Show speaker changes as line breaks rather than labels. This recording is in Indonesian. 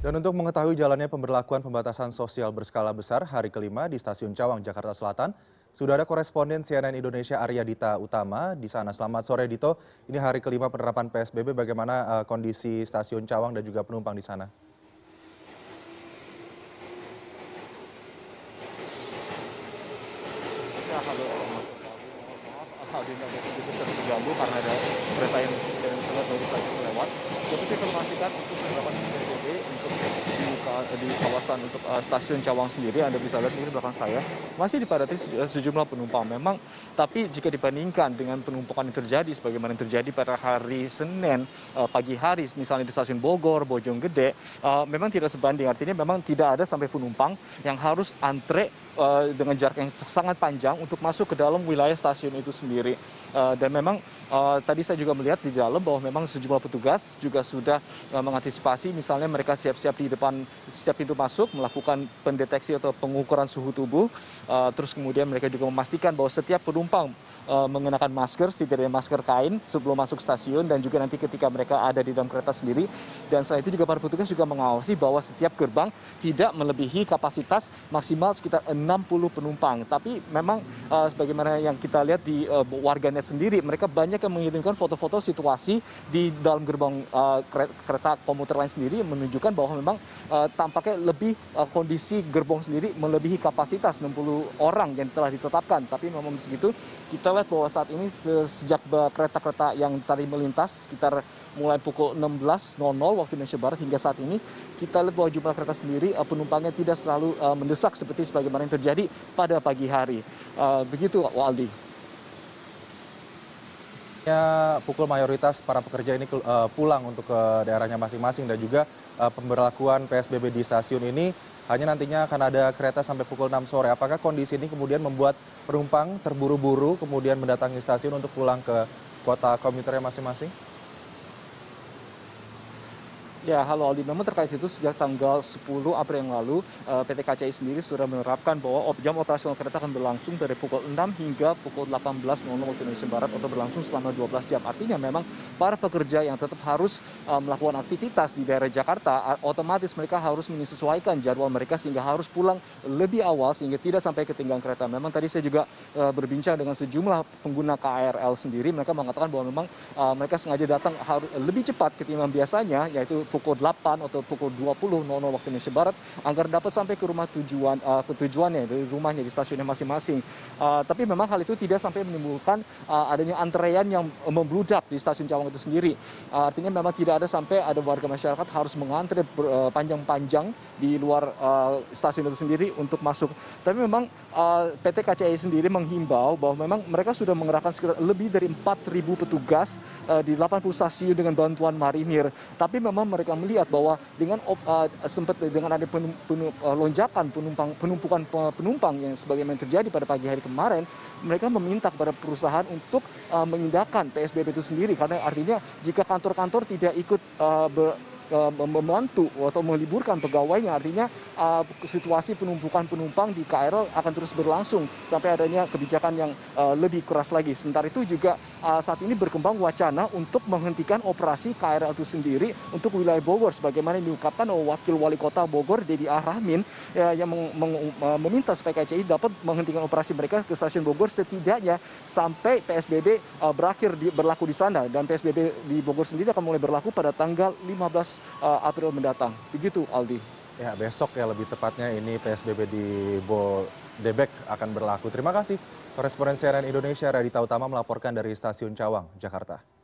Dan untuk mengetahui jalannya pemberlakuan pembatasan sosial berskala besar hari kelima di Stasiun Cawang, Jakarta Selatan, sudah ada koresponden CNN Indonesia Arya Dita Utama di sana. Selamat sore Dito, ini hari kelima penerapan PSBB, bagaimana kondisi Stasiun Cawang dan juga penumpang di sana?
Ya, halo, selamat pagi. Mohon maaf, audionya agak sedikit terganggu karena ada kereta yang telat baru saja lewat. Dapat saya informasikan untuk penerapan PSBB untuk di kawasan untuk stasiun Cawang sendiri, Anda bisa lihat mungkin di belakang saya masih dipadati sejumlah penumpang. Memang, tapi jika dibandingkan dengan penumpukan yang terjadi, sebagaimana yang terjadi pada hari Senin pagi hari, misalnya di stasiun Bogor, Bojonggede, memang tidak sebanding. Artinya memang tidak ada sampai penumpang yang harus antre dengan jarak yang sangat panjang untuk masuk ke dalam wilayah stasiun itu sendiri. Dan memang tadi saya juga melihat di dalam bahwa memang sejumlah petugas juga sudah mengantisipasi, misalnya mereka siap-siap di depan setiap pintu masuk melakukan pendeteksi atau pengukuran suhu tubuh. Terus kemudian mereka juga memastikan bahwa setiap penumpang mengenakan masker, setidaknya masker kain sebelum masuk stasiun dan juga nanti ketika mereka ada di dalam kereta sendiri. Dan selain itu juga para petugas juga mengawasi bahwa setiap gerbang tidak melebihi kapasitas maksimal sekitar 60 penumpang. Tapi memang sebagaimana yang kita lihat di warganet sendiri, mereka banyak yang mengirimkan foto-foto situasi di dalam gerbang kereta komuter lain sendiri, menunjukkan bahwa memang tampaknya lebih kondisi gerbong sendiri melebihi kapasitas 60 orang yang telah ditetapkan. Tapi memang begitu, kita lihat bahwa saat ini sejak kereta-kereta yang tadi melintas sekitar mulai pukul 16.00 waktu Indonesia Barat hingga saat ini, kita lihat bahwa jumlah kereta sendiri penumpangnya tidak selalu mendesak seperti sebagaimana yang terjadi pada pagi hari. Begitu, Waldi.
Pukul mayoritas para pekerja ini pulang untuk ke daerahnya masing-masing dan juga pemberlakuan PSBB di stasiun ini hanya nantinya akan ada kereta sampai pukul 6 sore. Apakah kondisi ini kemudian membuat penumpang terburu-buru kemudian mendatangi stasiun untuk pulang ke kota komuternya masing-masing?
Ya, halo Aldi. Memang terkait itu sejak tanggal 10 April yang lalu, PT KCI sendiri sudah menerapkan bahwa jam operasional kereta akan berlangsung dari pukul 6 hingga pukul 18.00 waktu Indonesia Barat atau berlangsung selama 12 jam. Artinya memang para pekerja yang tetap harus melakukan aktivitas di daerah Jakarta, otomatis mereka harus menyesuaikan jadwal mereka sehingga harus pulang lebih awal sehingga tidak sampai ketinggalan kereta. Memang tadi saya juga berbincang dengan sejumlah pengguna KRL sendiri, mereka mengatakan bahwa memang mereka sengaja datang harus lebih cepat ketimbang biasanya, yaitu pukul 8 atau pukul 20.00 waktu Indonesia Barat agar dapat sampai ke rumah tujuannya dari rumahnya di stasiunnya masing-masing. Tapi memang hal itu tidak sampai menimbulkan adanya antrean yang membludak di stasiun Cawang itu sendiri. Artinya memang tidak ada sampai ada warga masyarakat harus mengantre panjang-panjang di luar stasiun itu sendiri untuk masuk. Tapi memang PT KCI sendiri menghimbau bahwa memang mereka sudah mengerahkan sekitar lebih dari 4.000 petugas di 80 stasiun dengan bantuan marinir. Tapi memang mereka melihat bahwa dengan sempat dengan ada lonjakan penumpukan penumpang yang sebagaimana terjadi pada pagi hari kemarin, mereka meminta kepada perusahaan untuk mengindahkan PSBB itu sendiri, karena artinya jika kantor-kantor tidak ikut membantu atau meliburkan pegawainya, artinya situasi penumpukan penumpang di KRL akan terus berlangsung sampai adanya kebijakan yang lebih keras lagi. Sementara itu juga saat ini berkembang wacana untuk menghentikan operasi KRL itu sendiri untuk wilayah Bogor, sebagaimana yang diungkapkan oleh Wakil Wali Kota Bogor Dedi Arahmin yang meminta supaya KCI dapat menghentikan operasi mereka ke stasiun Bogor setidaknya sampai PSBB berlaku di sana, dan PSBB di Bogor sendiri akan mulai berlaku pada tanggal 15 April mendatang. Begitu, Aldi.
Ya, besok ya lebih tepatnya ini PSBB di Bodebek akan berlaku. Terima kasih koresponden CNN Indonesia Arya Dita Utama melaporkan dari Stasiun Cawang, Jakarta.